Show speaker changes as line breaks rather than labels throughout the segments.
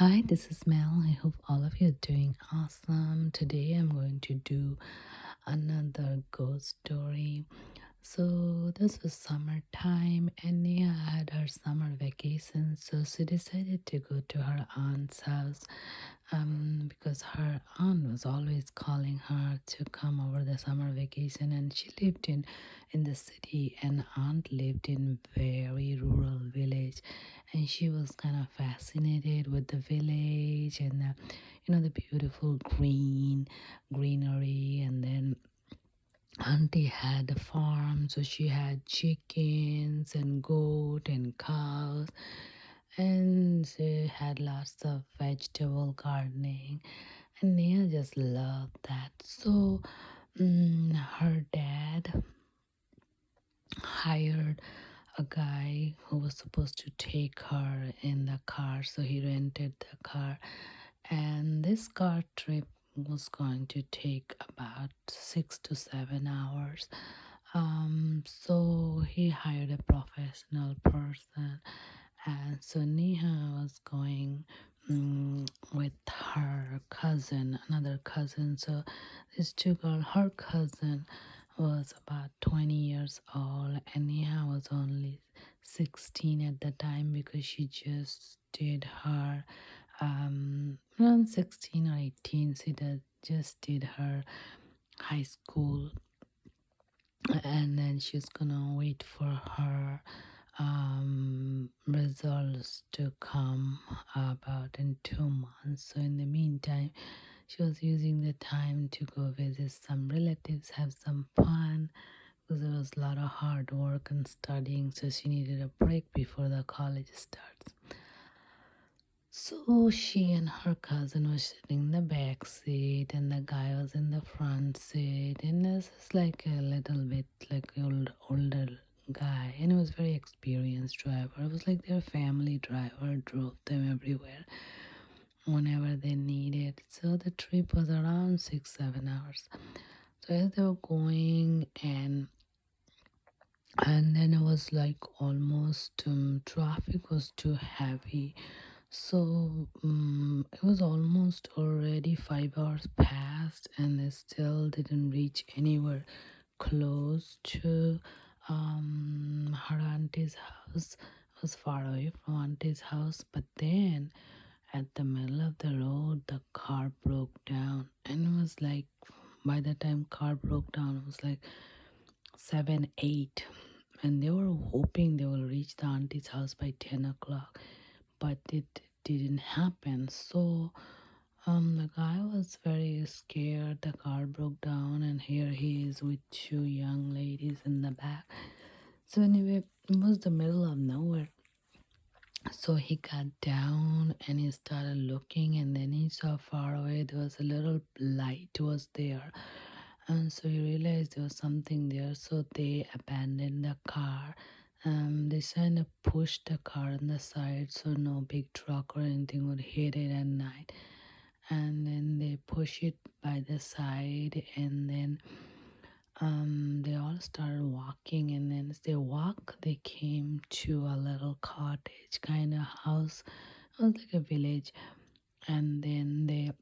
Hi, this is Mel. I hope all of you are doing awesome. Today I'm going to do another ghost story. So this was summertime and Nia had her summer vacation, so she decided to go to her aunt's house because her aunt was always calling her to come over the summer vacation, and she lived in the city and aunt lived in very rural village, and she was kind of fascinated with the village and the beautiful greenery. And then auntie had a farm, so she had chickens and goat and cows, and she had lots of vegetable gardening, and Nia just loved that. So her dad hired a guy who was supposed to take her in the car, so he rented the car, and this car trip was going to take about 6 to 7 hours. So he hired a professional person, and so Neha was going with her cousin, another cousin. So these two girls, her cousin was about 20 years old, and Neha was only 16 at the time because she just did her around 16 or 18. She just did her high school, and then she's gonna wait for her results to come about in 2 months. So in the meantime, she was using the time to go visit some relatives, have some fun, because there was a lot of hard work and studying, so she needed a break before the college starts. So she and her cousin was sitting in the back seat, and the guy was in the front seat. And this is like a little bit like older guy, and he was very experienced driver. It was like their family driver drove them everywhere whenever they needed. So the trip was around 6 7 hours. So as they were going, and then it was like almost traffic was too heavy, so it was almost already 5 hours past, and they still didn't reach anywhere close to her auntie's house. It was far away from auntie's house, but then at the middle of the road the car broke down, and it was like, by the time car broke down, it was like 7 8, and they were hoping they will reach the auntie's house by 10 o'clock, but it didn't happen. So the guy was very scared. The car broke down, and here he is with two young ladies in the back. So anyway, it was the middle of nowhere. So he got down and he started looking, and then he saw far away there was a little light was there, and so he realized there was something there. So they abandoned the car. They kind of pushed the car on the side so no big truck or anything would hit it at night, and then they push it by the side, and then they all started walking, and then as they walk they came to a little cottage kind of house. It was like a village, and then they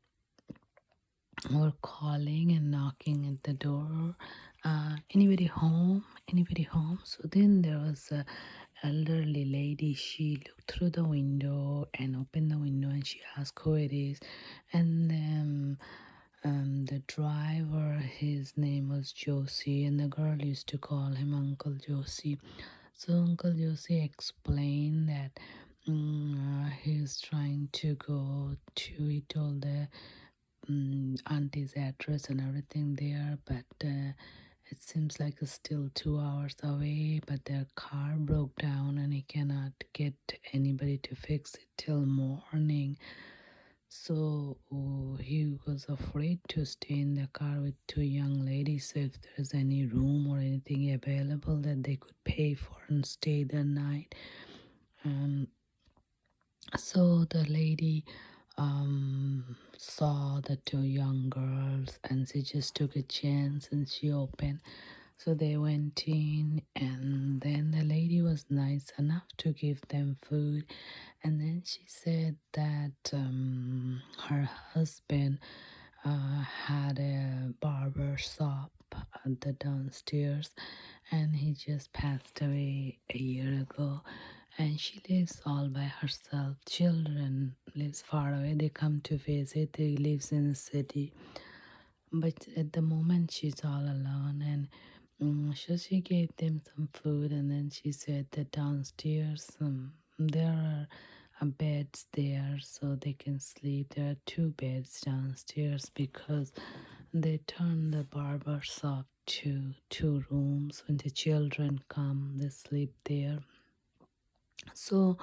were calling and knocking at the door. Anybody home? Anybody home? So then there was a elderly lady. She looked through the window and opened the window, and she asked who it is. And then the driver, his name was Josie, and the girl used to call him Uncle Josie. So Uncle Josie explained that he's trying to go to, he told the auntie's address and everything there, but it seems like it's still 2 hours away, but their car broke down and he cannot get anybody to fix it till morning. So he was afraid to stay in the car with two young ladies. So if there's any room or anything available that they could pay for and stay the night. So the lady saw the two young girls, and she just took a chance and she opened So they went in, and then the lady was nice enough to give them food. And then she said that her husband had a barber shop at the downstairs, and he just passed away a year ago. And she lives all by herself. Children lives far away. They come to visit. They lives in the city, but at the moment she's all alone. And so she gave them some food, and then she said that downstairs there are beds there so they can sleep. There are two beds downstairs because they turned the barber shop to two rooms. When the children come, they sleep there. So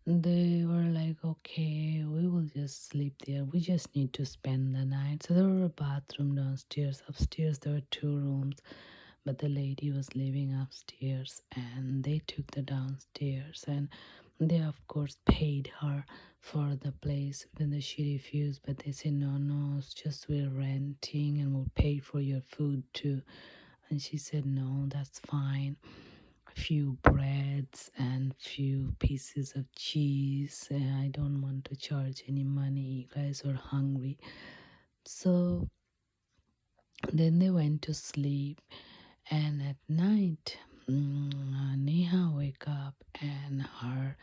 they were like, okay, we will just sleep there. We just need to spend the night. So there were a bathroom downstairs. Upstairs, there were two rooms, but the lady was living upstairs, and they took the downstairs. And they, of course, paid her for the place, even though she refused. But they said, no, no, it's just we're renting and we'll pay for your food too. And she said, no, that's fine. A few breads and few pieces of cheese. I don't want to charge any money. You guys are hungry. So then they went to sleep. And at night, Neha wake up, and her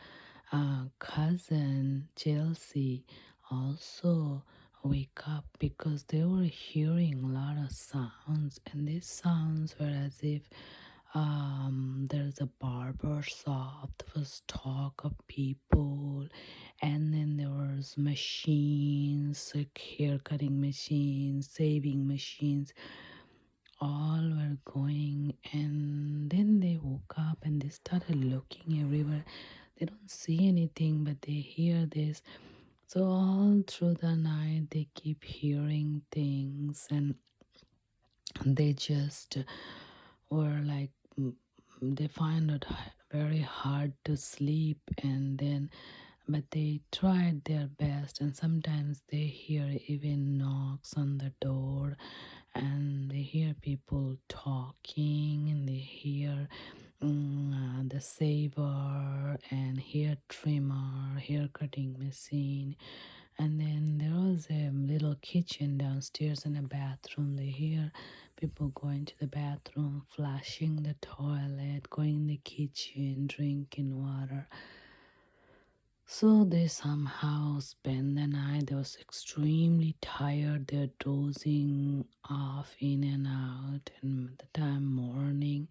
cousin Chelsea also wake up because they were hearing a lot of sounds, and these sounds were as if there's a barber shop. There was talk of people, and then there was machines, like hair cutting machines, saving machines, all were going. And then they woke up and they started looking everywhere. They don't see anything, but they hear this. So all through the night they keep hearing things, and they just were like, they find it very hard to sleep. And then but they tried their best, and sometimes they hear even knocks on the door, and they hear people talking, and they hear the saver and hair trimmer, hair cutting machine. And then there was a little kitchen downstairs and a bathroom. They hear people going to the bathroom, flushing the toilet, going in the kitchen, drinking water. So they somehow spent the night. They was extremely tired. They're dozing off in and out, and by the time morning,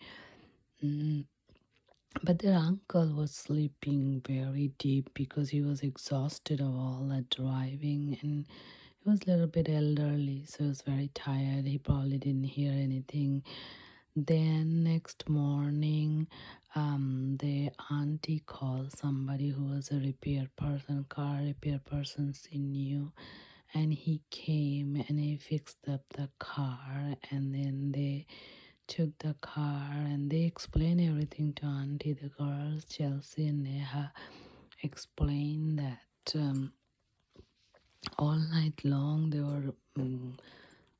mm, but their uncle was sleeping very deep because he was exhausted of all that driving, and he was a little bit elderly, so he was very tired. He probably didn't hear anything. Then next morning, the auntie called somebody who was a repair person, car repair person she knew, and he came and he fixed up the car. And then they took the car and they explained everything to auntie. The girls, Chelsea and Neha, explained that all night long they were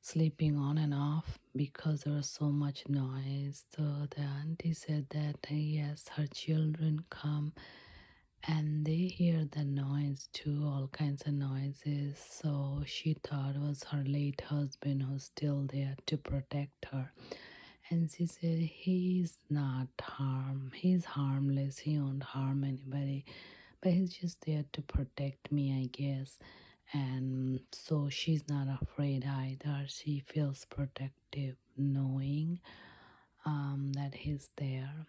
sleeping on and off because there was so much noise. So the auntie said that yes, her children come and they hear the noise too, all kinds of noises. So she thought it was her late husband who's still there to protect her. And she said he's harmless, he won't harm anybody, but he's just there to protect me, I guess. And so she's not afraid either. She feels protective knowing that he's there.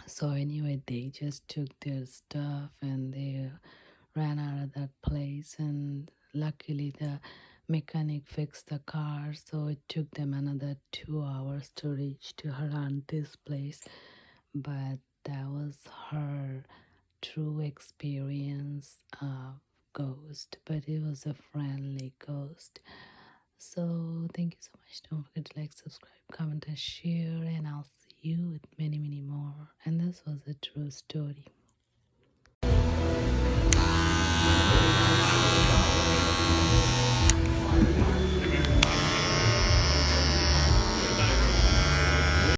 So anyway, they just took their stuff and they ran out of that place. And luckily the mechanic fixed the car, so it took them another 2 hours to reach to her auntie's place. But that was her true experience of ghost, but it was a friendly ghost. So thank you so much. Don't forget to like, subscribe, comment, and share, and I'll see you with many, many more. And this was a true story.